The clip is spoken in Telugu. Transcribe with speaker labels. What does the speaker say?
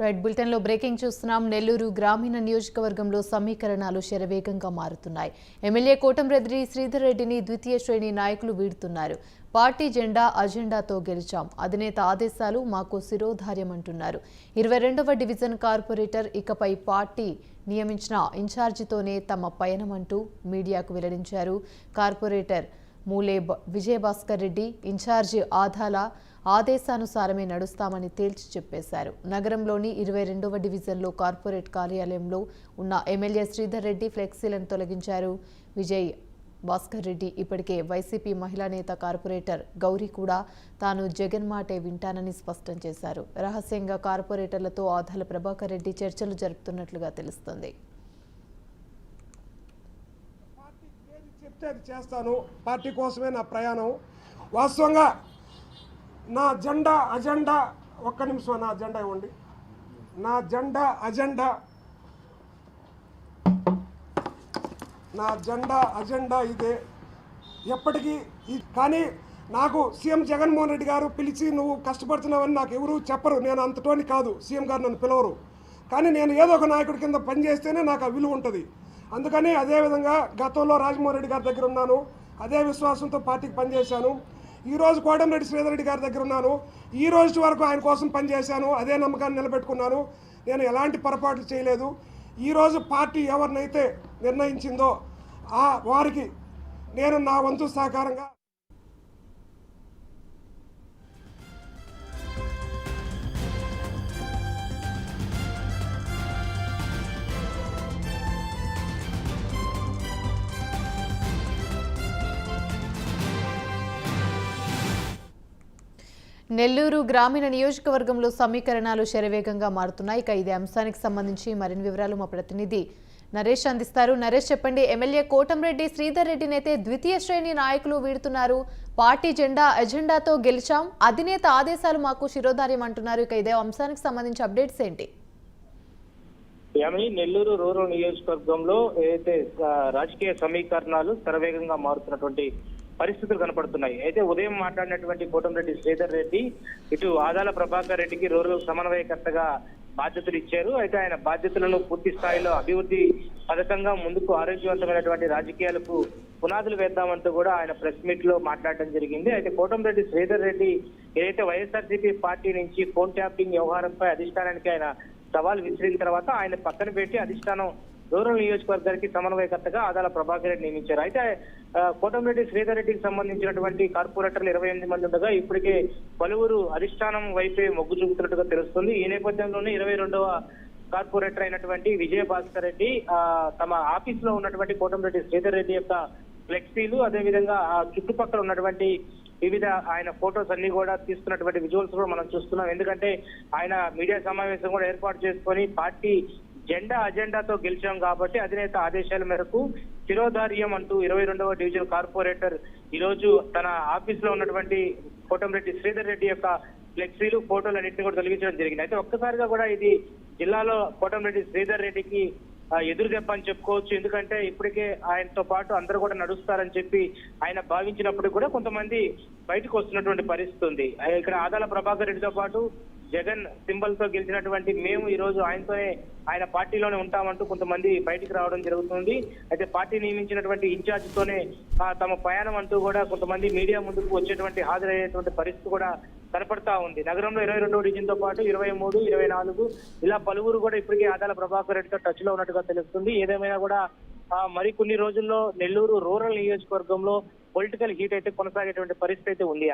Speaker 1: రైట్ బులెటిన్ లో బ్రేకింగ్ చూస్తున్నాం. నెల్లూరు గ్రామీణ నియోజకవర్గంలో సమీకరణాలు శరవేగంగా మారుతున్నాయి. ఎమ్మెల్యే కోటంరెడ్డి శ్రీధర్ రెడ్డిని ద్వితీయ శ్రేణి నాయకులు వీడుతున్నారు. పార్టీ జెండా అజెండాతో గెలిచాం, అధినేత ఆదేశాలు మాకు శిరోధార్యమంటున్నారు. 22వ డివిజన్ కార్పొరేటర్ ఇకపై పార్టీ నియమించిన ఇన్ఛార్జితోనే తమ పయనమంటూ మీడియాకు వెల్లడించారు. కార్పొరేటర్ మూలే విజయభాస్కర్ రెడ్డి ఇన్ఛార్జి ఆధాల ఆదేశానుసారమే నడుస్తామని తేల్చి చెప్పేశారు. నగరంలోని 22వ డివిజన్లో కార్పొరేట్ కార్యాలయంలో ఉన్న ఎమ్మెల్యే శ్రీధర్ రెడ్డి ఫ్లెక్సీలను తొలగించారు. విజయ్ భాస్కర్ రెడ్డి ఇప్పటికే వైసీపీ మహిళా నేత కార్పొరేటర్ గౌరీ కూడా తాను జగన్ మాటే వింటానని స్పష్టం చేశారు. రహస్యంగా కార్పొరేటర్లతో ఆధాల ప్రభాకర్ రెడ్డి చర్చలు జరుపుతున్నట్లుగా తెలుస్తోంది.
Speaker 2: పార్టీ కోసమే నా ప్రయాణం. వాస్తవంగా నా జెండా అజెండా, ఒక్క నిమిషం నా అజెండా ఇవ్వండి. నా జెండా అజెండా ఇదే ఎప్పటికీ. కానీ నాకు సీఎం జగన్మోహన్ రెడ్డి గారు పిలిచి నువ్వు కష్టపడుతున్నావని నాకు ఎవరు చెప్పరు. నేను అంతటోని కాదు, సీఎం గారు నన్ను పిలవరు. కానీ నేను ఏదో ఒక నాయకుడి కింద పనిచేస్తేనే నాకు ఆ విలువ ఉంటుంది. అందుకని అదేవిధంగా గతంలో రాజమోహన్ రెడ్డి గారి దగ్గర ఉన్నాను, అదే విశ్వాసంతో పార్టీకి పనిచేశాను. ఈరోజు కోటంరెడ్డి శ్రీధర్ రెడ్డి గారి దగ్గర ఉన్నాను. ఈ రోజు వరకు ఆయన కోసం పనిచేశాను, అదే నమ్మకాన్ని నిలబెట్టుకున్నాను. నేను ఎలాంటి పొరపాట్లు చేయలేదు. ఈరోజు పార్టీ ఎవరినైతే నిర్ణయించిందో వారికి నేను నా వంతు సహకారంగా
Speaker 1: నెల్లూరు గ్రామీణ నియోజకవర్గంలో సమీకరణాలు శరవేగంగా మారుతున్నాయి. ఇక ఇదే అంశానికి సంబంధించి మరిన్ని వివరాలు మా ప్రతినిధి నరేష్ అందిస్తారు. నరేష్, చెప్పండి. ఎమ్మెల్యే కోటంరెడ్డి శ్రీధర్ రెడ్డినైతే ద్వితీయ శ్రేణి నాయకులు వీడుతున్నారు. పార్టీ జెండా అజెండాతో గెలిచాం, అధినేత ఆదేశాలు మాకు శిరోధార్యం అంటున్నారు. ఇక ఇదే అంశానికి సంబంధించి అప్డేట్స్ ఏంటి?
Speaker 3: నెల్లూరు రూరల్ నియోజకవర్గంలో ఏదైతే రాజకీయ సమీకరణాలు శరవేగంగా మారుతున్నటువంటి పరిస్థితులు కనపడుతున్నాయి. అయితే ఉదయం మాట్లాడినటువంటి కోటంరెడ్డి శ్రీధర్ రెడ్డి ఇటు ఆదాల ప్రభాకర్ రెడ్డికి రూరల్ సమన్వయకర్తగా బాధ్యతలు ఇచ్చారు. అయితే ఆయన బాధ్యతలను పూర్తి స్థాయిలో అభివృద్ధి పథకంగా ముందుకు ఆరోగ్యవంతమైనటువంటి రాజకీయాలకు పునాదులు వేద్దామంటూ కూడా ఆయన ప్రెస్ మీట్ లో మాట్లాడడం జరిగింది. అయితే కోటంరెడ్డి శ్రీధర్ రెడ్డి ఏదైతే వైఎస్ఆర్సీపీ పార్టీ నుంచి ఫోన్ ట్యాపింగ్ వ్యవహారంపై అధిష్టానానికి ఆయన సవాల్ విసిరిన తర్వాత ఆయన పక్కన పెట్టి అధిష్టానం రూరల్ నియోజకవర్గానికి సమన్వయకర్తగా ఆదాల ప్రభాకర్ రెడ్డి నియమించారు. అయితే కోటంరెడ్డి శ్రీధర్ రెడ్డికి సంబంధించినటువంటి కార్పొరేటర్లు 28 మంది ఉండగా ఇప్పటికే పలువురు అధిష్టానం వైపే మొగ్గు చూపుతున్నట్టుగా తెలుస్తుంది. ఈ నేపథ్యంలోనే 22వ కార్పొరేటర్ అయినటువంటి విజయభాస్కర్ రెడ్డి తమ ఆఫీస్ లో ఉన్నటువంటి కోటంరెడ్డి శ్రీధర్ రెడ్డి యొక్క ఫ్లెక్సీలు, అదేవిధంగా ఆ చుట్టుపక్కల ఉన్నటువంటి వివిధ ఆయన ఫొటోస్ అన్ని కూడా తీసుకున్నటువంటి విజువల్స్ కూడా మనం చూస్తున్నాం. ఎందుకంటే ఆయన మీడియా సమావేశం కూడా ఏర్పాటు చేసుకొని పార్టీ జెండా అజెండాతో గెలిచాం కాబట్టి అధినేత ఆదేశాల మేరకు శిరోధార్యం అంటూ 22వ డివిజన్ కార్పొరేటర్ ఈ రోజు తన ఆఫీస్ లో ఉన్నటువంటి కోటంరెడ్డి శ్రీధర్ రెడ్డి యొక్క ఫ్లెక్సీలు, ఫోటోలు అన్నింటినీ కూడా తొలగించడం జరిగింది. అయితే ఒక్కసారిగా కూడా ఇది జిల్లాలో కోటంరెడ్డి శ్రీధర్ రెడ్డికి ఎదురు దెబ్బ అని చెప్పుకోవచ్చు. ఎందుకంటే ఇప్పటికే ఆయనతో పాటు అందరూ కూడా నడుస్తారని చెప్పి ఆయన భావించినప్పుడు కూడా కొంతమంది బయటకు వస్తున్నటువంటి పరిస్థితి ఉంది. ఇక్కడ ఆదాల ప్రభాకర్ రెడ్డితో పాటు జగన్ సింబల్ తో గెలిచినటువంటి మేము ఈ రోజు ఆయనతోనే ఆయన పార్టీలోనే ఉంటామంటూ కొంతమంది బయటికి రావడం జరుగుతుంది. అయితే పార్టీ నియమించినటువంటి ఇన్ఛార్జ్ తోనే తమ ప్రయాణం అంటూ కూడా కొంతమంది మీడియా ముందుకు వచ్చేటువంటి హాజరయ్యేటువంటి పరిస్థితి కూడా కనపడతా ఉంది. నగరంలో 22వ డివిజన్ తో పాటు 23, 24 ఇలా పలువురు కూడా ఇప్పటికే ఆదాల ప్రభాకర్ రెడ్డితో టచ్ లో ఉన్నట్టుగా తెలుస్తుంది. ఏదేమైనా కూడా మరికొన్ని రోజుల్లో నెల్లూరు రూరల్ నియోజకవర్గంలో పొలిటికల్ హీట్ అయితే కొనసాగేటువంటి పరిస్థితి అయితే ఉంది.